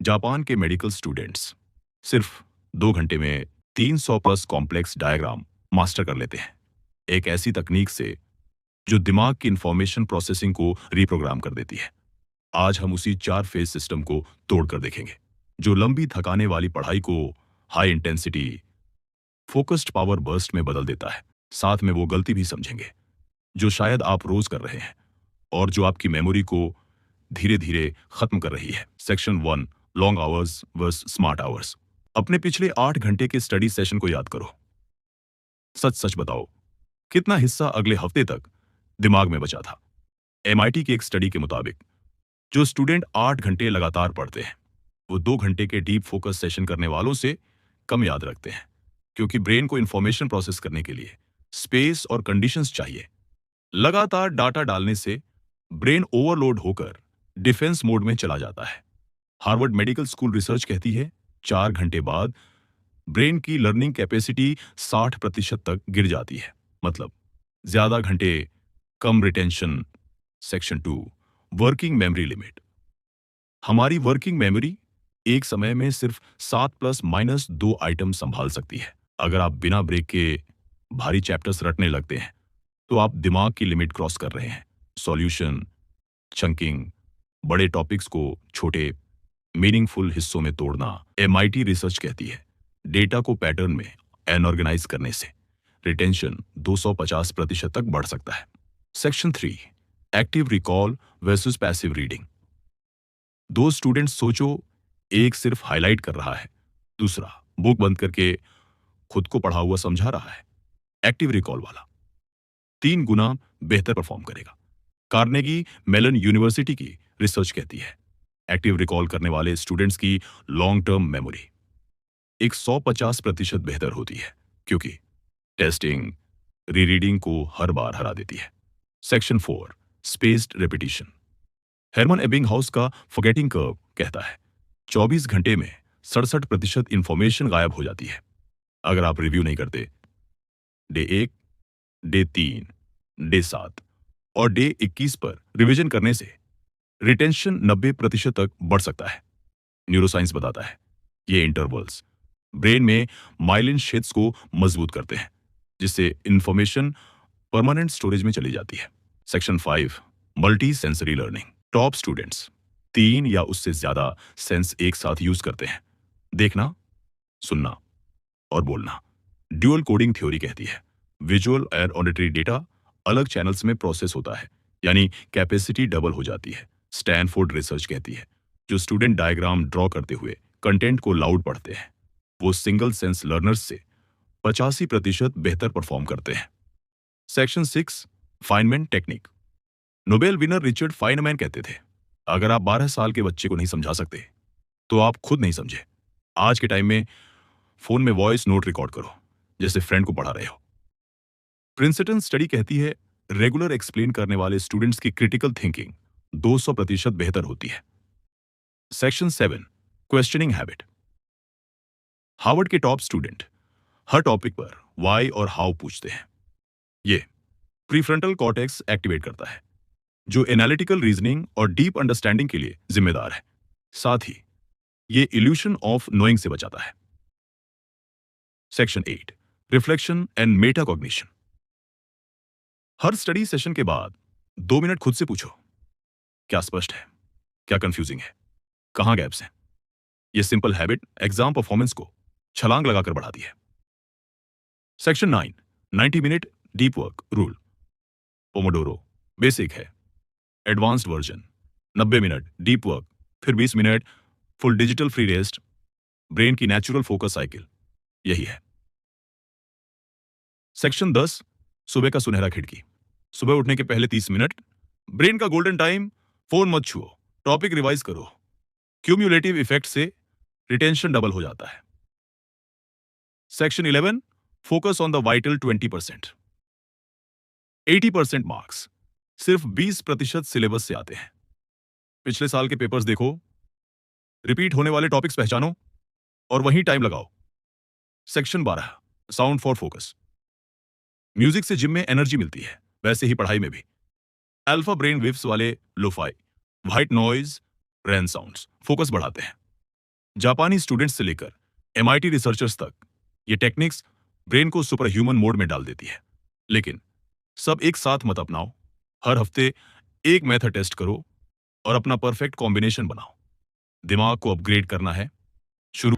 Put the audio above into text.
Japan के medical students सिर्फ 2 घंटे में 300 प्लस कॉम्प्लेक्स डायग्राम मास्टर कर लेते हैं, एक ऐसी तकनीक से जो दिमाग की इंफॉर्मेशन प्रोसेसिंग को रिप्रोग्राम कर देती है। आज हम उसी 4 फेज सिस्टम को तोड़कर देखेंगे, जो लंबी थकाने वाली पढ़ाई को high intensity focused power burst में बदल देता है। साथ में वो गलती भी समझेंगे जो शायद आप रोज कर रहे हैं और जो आपकी मेमोरी को धीरे धीरे खत्म कर रही है। Section 1, long hours versus smart hours. अपने पिछले 8 घंटे के स्टडी सेशन को याद करो। सच सच बताओ, कितना हिस्सा अगले हफ्ते तक दिमाग में बचा था? MIT की एक स्टडी के मुताबिक जो स्टूडेंट 8 घंटे लगातार पढ़ते हैं, वो 2 घंटे के डीप फोकस सेशन करने वालों से कम याद रखते हैं, क्योंकि ब्रेन को इंफॉर्मेशन प्रोसेस करने के लिए स्पेस और कंडीशंस चाहिए। लगातार डाटा डालने से ब्रेन ओवरलोड होकर डिफेंस मोड में चला जाता है। हार्वर्ड मेडिकल स्कूल रिसर्च कहती है 4 घंटे बाद ब्रेन की लर्निंग कैपेसिटी 60% तक गिर जाती है। मतलब ज्यादा घंटे, कम retention. Section 2, working memory limit. हमारी वर्किंग मेमोरी एक समय में सिर्फ 7 ± 2 आइटम संभाल सकती है। अगर आप बिना ब्रेक के भारी चैप्टर्स रटने लगते हैं तो आप दिमाग की लिमिट क्रॉस कर रहे हैं। सॉल्यूशन, चंकिंग, बड़े टॉपिक्स को छोटे मीनिंगफुल हिस्सों में तोड़ना। MIT रिसर्च कहती है डेटा को पैटर्न में अनऑर्गेनाइज करने से रिटेंशन 250% तक बढ़ सकता है। Section 3, active recall versus passive reading. 2 students सोचो, एक सिर्फ हाईलाइट कर रहा है, दूसरा बुक बंद करके खुद को पढ़ा हुआ समझा रहा है। एक्टिव रिकॉल वाला 3 गुना बेहतर परफॉर्म करेगा। कार्नेगी मेलन यूनिवर्सिटी की रिसर्च कहती है एक्टिव रिकॉल करने वाले स्टूडेंट्स की लॉन्ग टर्म मेमोरी 150% बेहतर होती है, क्योंकि टेस्टिंग रीरीडिंग को हर बार हरा देती है। Section 4, spaced repetition. Hermann Ebbinghaus का फॉरगेटिंग कर्व कहता है 24 घंटे में 67% इंफॉर्मेशन गायब हो जाती है। अगर आप रिव्यू नहीं करते, डे 1, डे 3, डे 7 और डे 21 पर रिवीजन करने से रिटेंशन 90% तक बढ़ सकता है। न्यूरोसाइंस बताता है ये इंटरवल्स ब्रेन में माइलिन शेड्स को मजबूत करते हैं, जिससे इंफॉर्मेशन परमानेंट स्टोरेज में चली जाती है। Section 5, multi sensory learning. Top students 3 या उससे ज्यादा सेंस एक साथ यूज करते हैं, देखना, सुनना और बोलना। ड्यूअल कोडिंग थ्योरी कहती है विजुअल और ऑडिटरी डेटा अलग चैनल्स में प्रोसेस होता है, यानी कैपेसिटी डबल हो जाती है। स्टैनफोर्ड रिसर्च कहती है जो स्टूडेंट डायग्राम ड्रॉ करते हुए कंटेंट को लाउड पढ़ते हैं, वो सिंगल सेंस लर्नर्स से 85% बेहतर परफॉर्म करते हैं। Section 6, Feynman technique. Nobel winner Richard Feynman कहते थे अगर आप 12 साल के बच्चे को नहीं समझा सकते तो आप खुद नहीं समझे। आज के टाइम में फोन में वॉइस नोट रिकॉर्ड करो, जैसे फ्रेंड को पढ़ा रहे हो। प्रिंसटन स्टडी कहती है रेगुलर एक्सप्लेन करने वाले स्टूडेंट्स की क्रिटिकल थिंकिंग 200% बेहतर होती है। Section 7, questioning habit. हार्वर्ड के टॉप स्टूडेंट हर टॉपिक पर व्हाई और हाउ पूछते हैं। ये प्रीफ्रंटल कॉर्टेक्स एक्टिवेट करता है, जो एनालिटिकल रीजनिंग और डीप अंडरस्टैंडिंग के लिए जिम्मेदार है। साथ ही ये इल्यूशन ऑफ नोइंग से बचाता है। Section 8, reflection and metacognition. Her study session के बाद 2 मिनट खुद से पूछो, क्या स्पष्ट है, क्या कंफ्यूजिंग है, कहां गैप्स हैं। यह सिंपल हैबिट एग्जाम परफॉर्मेंस को छलांग लगाकर बढ़ाती है। Section 9, 90 minute deep work rule. Pomodoro basic है, advanced version 90 minute deep work, फिर 20 minute full digital free rest, brain की नेचुरल फोकस साइकिल यही है। सेक्शन 10, सुबह का सुनहरा खिड़की। सुबह उठने के पहले 30 मिनट ब्रेन का गोल्डन टाइम, फोन मत छुओ, टॉपिक रिवाइज करो। क्यूम्युलेटिव इफेक्ट से रिटेंशन डबल हो जाता है। Section 11, focus on the vital 20%। 80% marks सिर्फ 20% सिलेबस से आते हैं। पिछले साल के पेपर्स देखो, रिपीट होने वाले टॉपिक्स पहचानो और वहीं टाइम लगाओ। Section 12, sound for focus. Music से जिम में एनर्जी मिलती है, वैसे ही पढ़ाई में भी। अल्फा ब्रेन वेव्स वाले lofi, white noise, rain sounds focus बढ़ाते हैं। जापानी स्टूडेंट्स से लेकर एमआईटी रिसर्चर्स तक ये टेक्निक्स ब्रेन को सुपर ह्यूमन मोड में डाल देती है। लेकिन सब एक साथ मत अपनाओ। हर हफ्ते एक मेथड टेस्ट करो और अपना परफेक्ट कॉम्बिनेशन बनाओ। दिमाग को अपग्रेड करना है, शुरू